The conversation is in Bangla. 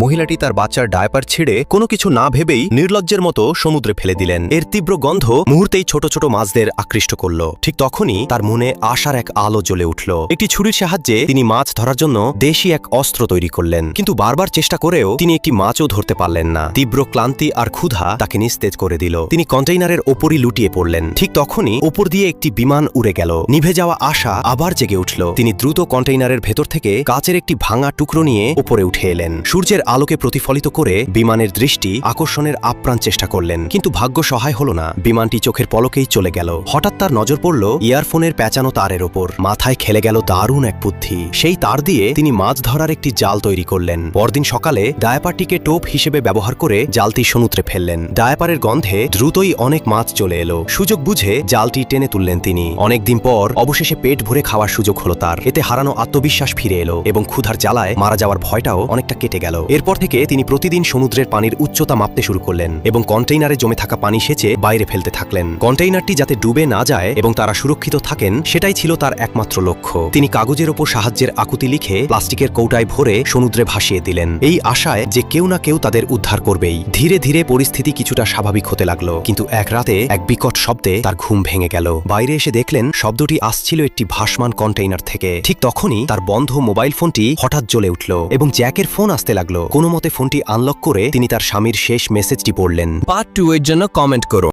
মহিলাটি তার বাচ্চার ডায়াপার ছিঁড়ে কোনো কিছু না ভেবেই নির্লজ্জের মতো সমুদ্রে ফেলে দিলেন। এর তীব্র গন্ধ মুহূর্তেই ছোট ছোট মাছদের আকৃষ্ট করল। ঠিক তখনই তার মনে আশার এক আলো জ্বলে উঠল। একটি ছুরির সাহায্যে তিনি মাছ ধরার জন্য দেশি এক অস্ত্র তৈরি করলেন, কিন্তু বারবার চেষ্টা করেও তিনি একটি মাছও ধরতে পারলেন না। তীব্র ক্লান্তি আর ক্ষুধা তাকে নিস্তেজ করে দিল। তিনি কন্টেইনারের ওপরই লুটিয়ে পড়লেন। ঠিক তখনই ওপর দিয়ে একটি বিমান উড়ে গেল। নিভে যাওয়া আশা আবার জেগে উঠল। তিনি দ্রুত কন্টেইনারের ভেতর থেকে কাচের একটি ভাঙা টুকরো নিয়ে উপরে উঠে এলেন। সূর্যের আলোকে প্রতিফলিত করে বিমানের দৃষ্টি আকর্ষণের আপ্রাণ চেষ্টা করলেন, কিন্তু ভাগ্য সহায় হল না। বিমানটি চোখের পলকেই চলে গেল। হঠাৎ তার নজর পড়ল ইয়ারফোনের প্যাঁচানো তারের ওপর। মাথায় খেলে গেল দারুণ এক বুদ্ধি। সেই তার দিয়ে তিনি মাছ ধরার একটি জাল তৈরি করলেন। পরদিন সকালে ডায়াপারটিকে টোপ হিসেবে ব্যবহার করে জালটি সমুদ্রে ফেললেন। ডায়াপারের গন্ধে দ্রুতই অনেক মাছ চলে এলো। সুযোগ বুঝে জালটি টেনে তুললেন তিনি। অনেকদিন পর অবশেষে পেট ভরে খাওয়ার সুযোগ হলো তার। এতে হারানো আত্মবিশ্বাস ফিরে এলো এবং ক্ষুধার জ্বালায় মারা যাওয়ার ভয়টাও অনেকটা কেটে গেল। এরপর থেকে তিনি প্রতিদিন সমুদ্রের পানির উচ্চতা মাপতে শুরু করলেন এবং কন্টেইনারে জমে থাকা পানি সেচে বাইরে ফেলতে থাকলেন। কন্টেইনারটি যাতে ডুবে না যায় এবং তারা সুরক্ষিত থাকেন, সেটাই ছিল তার একমাত্র লক্ষ্য। তিনি কাগজের ওপর সাহায্যের আকুতি লিখে প্লাস্টিকের কৌটায় ভরে সমুদ্রে ভাসিয়ে দিলেন, এই আশায় যে কেউ না কেউ তাদের উদ্ধার করবেই। ধীরে ধীরে পরিস্থিতি কিছুটা স্বাভাবিক হতে লাগলো, কিন্তু এক রাতে এক বিকট শব্দে তার ঘুম ভেঙে গেল। বাইরে এসে দেখলেন শব্দটি আসছিল একটি ভাসমান কন্টেইনার থেকে। ঠিক তখনই তার বন্ধ মোবাইল ফোনটি হঠাৎ জ্বলে উঠল এবং জ্যাকের ফোন আসতে লাগলো। কোনো মতে ফোনটি আনলক করে তিনি তার স্বামীর শেষ মেসেজটি পড়লেন। পার্ট 2 এর জন্য কমেন্ট করুন।